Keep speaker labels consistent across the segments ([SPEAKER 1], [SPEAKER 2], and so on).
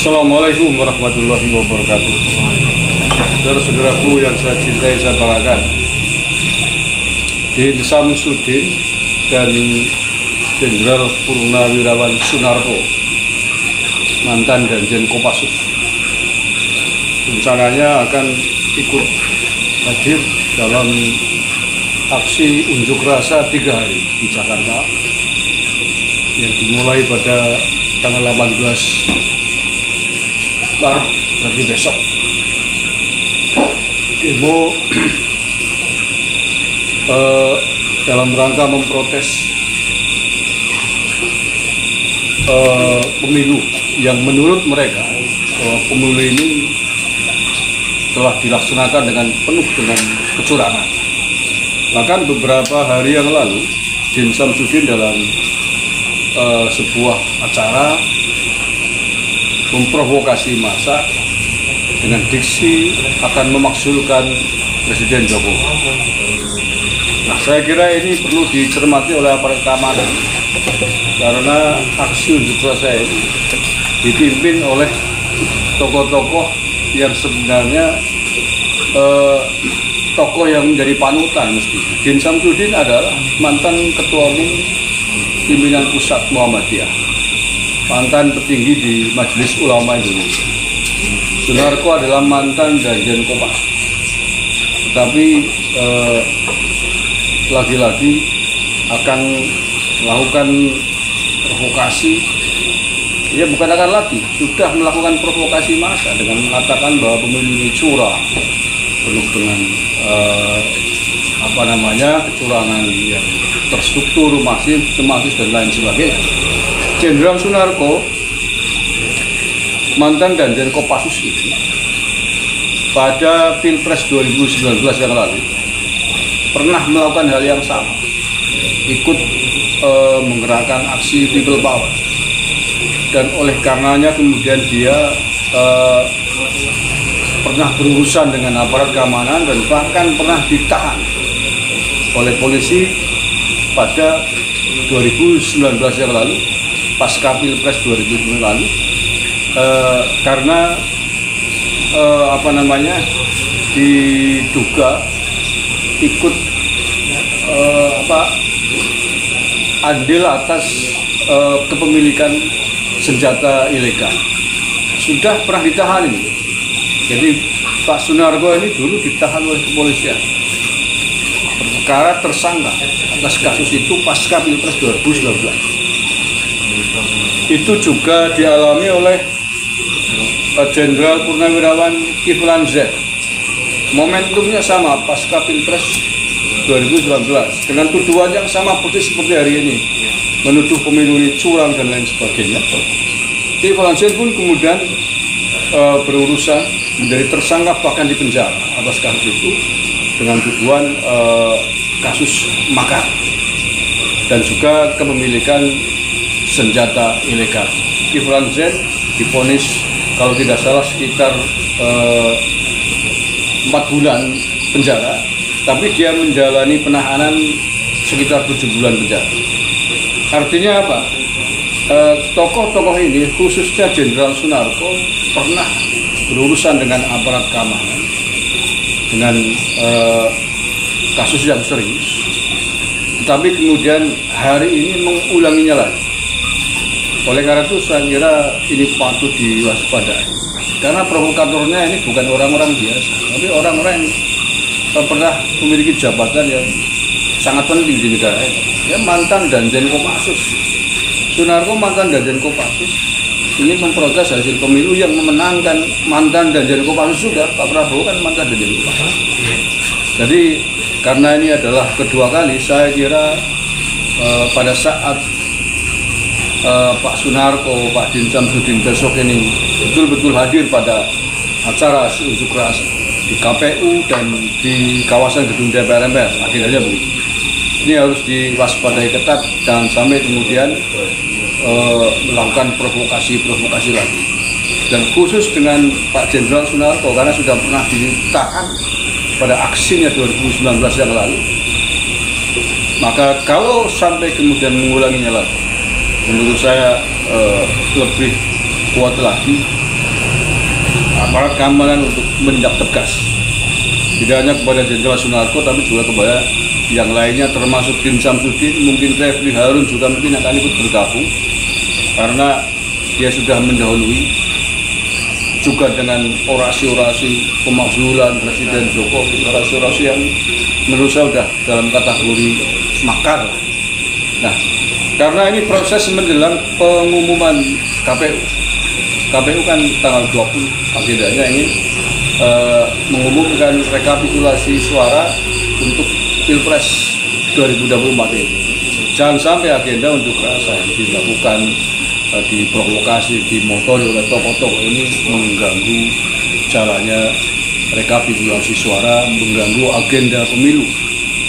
[SPEAKER 1] Assalamualaikum warahmatullahi wabarakatuh. Saudara-saudaraku yang saya cintai, saya banggakan, Din Samsudin dan Jenderal Purnawirawan Sunarko, mantan Danjen Kopassus, rencananya akan ikut hadir dalam aksi unjuk rasa 3 hari di Jakarta yang dimulai pada tanggal 18 Maret, berarti besok. Demo dalam rangka memprotes pemilu yang menurut mereka pemilu ini telah dilaksanakan dengan penuh dengan kecurangan. Bahkan beberapa hari yang lalu, Din Samsudin dalam sebuah acara memprovokasi massa dengan diksi akan memakzulkan Presiden Jokowi. Nah, saya kira ini perlu dicermati oleh aparat keamanan karena aksi unjuk rasa ini dipimpin oleh tokoh-tokoh yang sebenarnya tokoh yang menjadi panutan mesti. Din Samsudin adalah mantan ketua umum pimpinan pusat Muhammadiyah, mantan petinggi di Majelis Ulama Indonesia. Sunarko adalah mantan Danjen Kopassus. Tetapi lagi-lagi akan melakukan provokasi. Ya, bukan akan lagi, sudah melakukan provokasi massa dengan mengatakan bahwa pemilu ini curang, penuh dengan kecurangan yang terstruktur, masif, sistematis dan lain sebagainya. Jenderal Sunarko, mantan Danjen Kopassus itu, pada Pilpres 2019 yang lalu pernah melakukan hal yang sama, ikut menggerakkan aksi people power, dan oleh karenanya kemudian dia pernah berurusan dengan aparat keamanan dan bahkan pernah ditahan oleh polisi pada 2019 yang lalu, pasca Pilpres 2019 lalu, karena diduga ikut andil atas kepemilikan senjata ilegal. Sudah pernah ditahan ini. Jadi Pak Sunarko ini dulu ditahan oleh kepolisian perkara tersangka atas kasus itu pasca Pilpres 2019. Itu juga dialami oleh Jenderal Purnawirawan Kiflan Zen. Momentumnya sama pasca Pilpres 2019 dengan tuduhan yang sama persis seperti hari ini, menuduh pemilu ini curang dan lain sebagainya. Kiflan Zen pun kemudian berurusan menjadi tersangka bahkan dipenjara atas kasus itu dengan tuduhan kasus makar dan juga kepemilikan senjata ilegal. Kiflan Zen divonis kalau tidak salah sekitar 4 bulan penjara, tapi dia menjalani penahanan sekitar 7 bulan penjara. Artinya apa? Tokoh-tokoh ini, khususnya Jenderal Sunarko, pernah berurusan dengan aparat keamanan dengan kasus yang serius, tetapi kemudian hari ini mengulanginya lagi. Oleh karena itu saya kira ini patut diwaspadai, karena provokatornya ini bukan orang-orang biasa, tapi orang-orang yang pernah memiliki jabatan yang sangat penting di negara ini. Ya, mantan Danjen Kopassus. Sunarko mantan Danjen Kopassus ini memprotes hasil pemilu yang memenangkan mantan Danjen Kopassus juga. Pak Prabowo kan mantan Danjen Kopassus. Jadi karena ini adalah kedua kali, saya kira pada saat Pak Sunarko, Pak Din Samsudin besok ini betul-betul hadir pada acara unjuk rasa di KPU dan di kawasan gedung DPR MPR, akhirnya begitu. Ini harus diwaspadai ketat, jangan sampai kemudian melakukan provokasi lagi. Dan khusus dengan Pak Jenderal Sunarko, karena sudah pernah ditahan pada aksinya 2019 yang lalu, maka kalau sampai kemudian mengulanginya lagi, menurut saya lebih kuat lagi aparat keamanan untuk menindak tegas, tidak hanya kepada Jenderal Sunarko tapi juga kepada yang lainnya, termasuk tim Samsudin. Mungkin Refli Harun juga mungkin akan ikut bergabung karena dia sudah mendahului juga dengan orasi-orasi pemakzulan Presiden Jokowi, orasi-orasi yang menurut saya sudah dalam kategori makar. Nah, karena ini proses menjelang pengumuman KPU kan tanggal 20 agendanya ingin mengumumkan rekapitulasi suara untuk Pilpres 2024 ini. Jangan sampai agenda untuk rasa yang dilakukan diprovokasi, dimotori oleh tokoh-tokoh ini mengganggu jalannya rekapitulasi suara, mengganggu agenda pemilu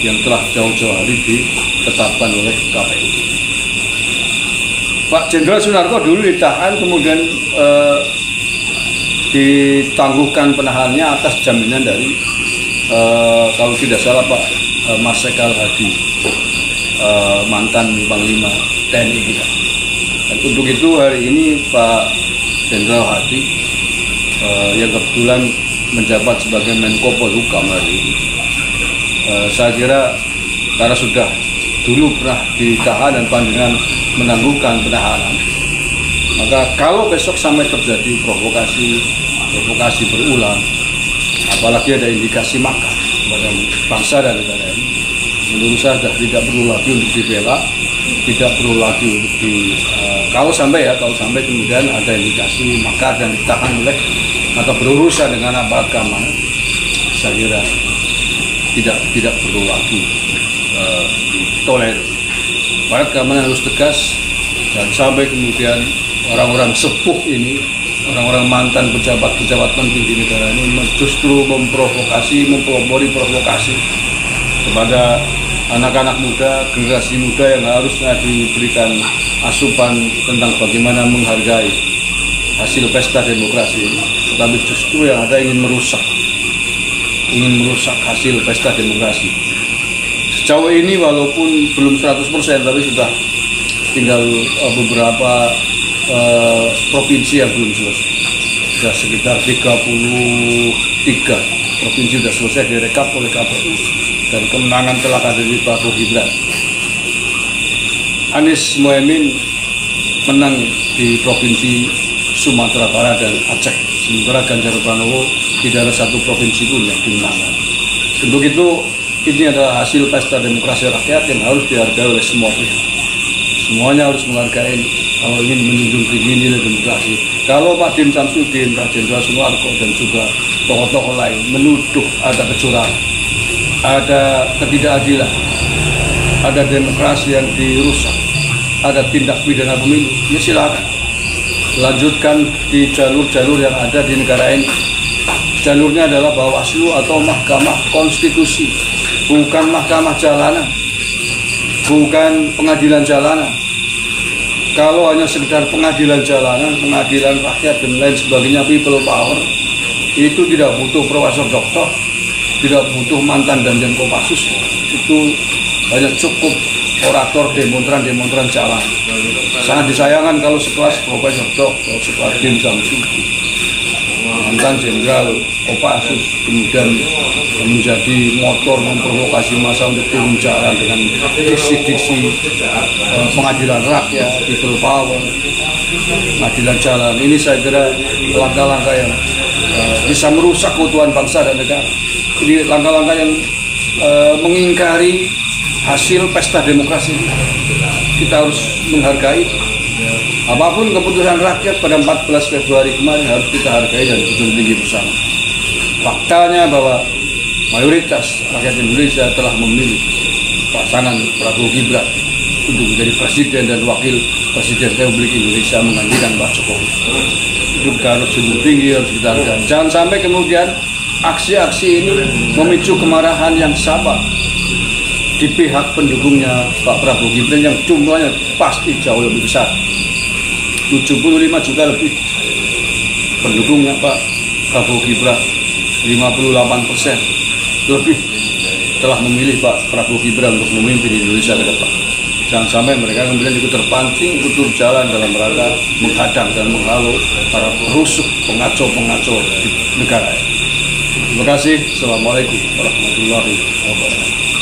[SPEAKER 1] yang telah jauh-jauh hari ditetapkan oleh KPU. Pak Jenderal Sunarko dulu ditahan, kemudian ditangguhkan penahanannya atas jaminan dari kalau tidak salah Pak Marsikal Hadi, mantan Panglima TNI kita. Dan untuk itu hari ini Pak Jenderal Hadi yang kebetulan menjabat sebagai Menko Polhukam hari ini, saya kira karena sudah dulu pernah ditahan dan pandangan menangguhkan penahanan, maka kalau besok sampai terjadi provokasi berulang, apalagi ada indikasi makar kepada bangsa dan negara ini, menurut saya sudah tidak perlu lagi untuk dibela, tidak perlu lagi untuk kalau sampai kemudian ada indikasi makar dan ditahan oleh atau berurusan dengan aparat keamanan, saya kira tidak perlu lagi ditolerir. Aparat keamanan harus tegas, dan sampai kemudian orang-orang sepuh ini, orang-orang mantan pejabat-pejabat penting di negara ini justru mempelopori provokasi kepada anak-anak muda, generasi muda yang harusnya diberikan asupan tentang bagaimana menghargai hasil pesta demokrasi ini, tetapi justru yang ada ingin merusak hasil pesta demokrasi. Sejauh ini walaupun belum 100%, tapi sudah tinggal beberapa provinsi yang belum selesai. Sudah sekitar 33 provinsi sudah selesai direkap oleh KPU, dan kemenangan telah ada di Prabowo Gibran. Anies Mohaimin menang di provinsi Sumatera Barat dan Aceh, sementara Ganjar Pranowo tidak ada satu provinsi pun yang dimenangkan. Untuk itu, ini adalah hasil pesta demokrasi rakyat yang harus dihargai oleh semua pihak. Semuanya harus menghargai kalau ingin menjunjung tinggi nilai demokrasi. Kalau Pak Din Samsudin, Pak Jenderal Sunarko, dan juga tokoh-tokoh lain menuduh ada kecurangan, ada ketidakadilan, ada demokrasi yang dirusak, ada tindak pidana pemilu, ya silakan lanjutkan di jalur-jalur yang ada di negara ini. Jalurnya adalah Bawaslu atau Mahkamah Konstitusi, bukan mahkamah jalanan, bukan pengadilan jalanan. Kalau hanya sekedar pengadilan jalanan, pengadilan rakyat dan lain sebagainya, people power, itu tidak butuh profesor doktor, tidak butuh mantan danjen Kopassus, itu hanya cukup orator, demonstran jalan. Sangat disayangkan kalau sekelas profesor doktor, sekelas Din Samsudin, mantan jenderal Kopassus, kemudian menjadi motor memprovokasi massa untuk turun jalan dengan diksi-diksi pengadilan rakyat, people power, pengadilan jalan. Ini saya kira langkah-langkah yang bisa merusak keutuhan bangsa dan negara. Ini langkah-langkah yang mengingkari hasil pesta demokrasi ini. Kita harus menghargai apapun keputusan rakyat pada 14 Februari kemarin, harus kita hargai dan dijunjung tinggi bersama. Faktanya bahwa mayoritas rakyat Indonesia telah memilih pasangan Prabowo Gibran untuk menjadi presiden dan wakil presiden Republik Indonesia menggantikan Pak Jokowi. Itu kita harus junjung tinggi, harus kita hargai. Jangan sampai kemudian aksi-aksi ini memicu kemarahan yang sama di pihak pendukungnya Pak Prabowo Gibran yang jumlahnya pasti jauh lebih besar. 75 juta lebih pendukungnya Pak Prabowo Gibran, 58% lebih telah memilih Pak Prabowo Gibran untuk memimpin Indonesia ke depan. Jangan sampai mereka kemudian ikut terpancing, ikut turun jalan dalam rangka menghadang dan menghalau para perusuh, pengacau-pengacau di negara. Terima kasih. Assalamualaikum warahmatullahi wabarakatuh.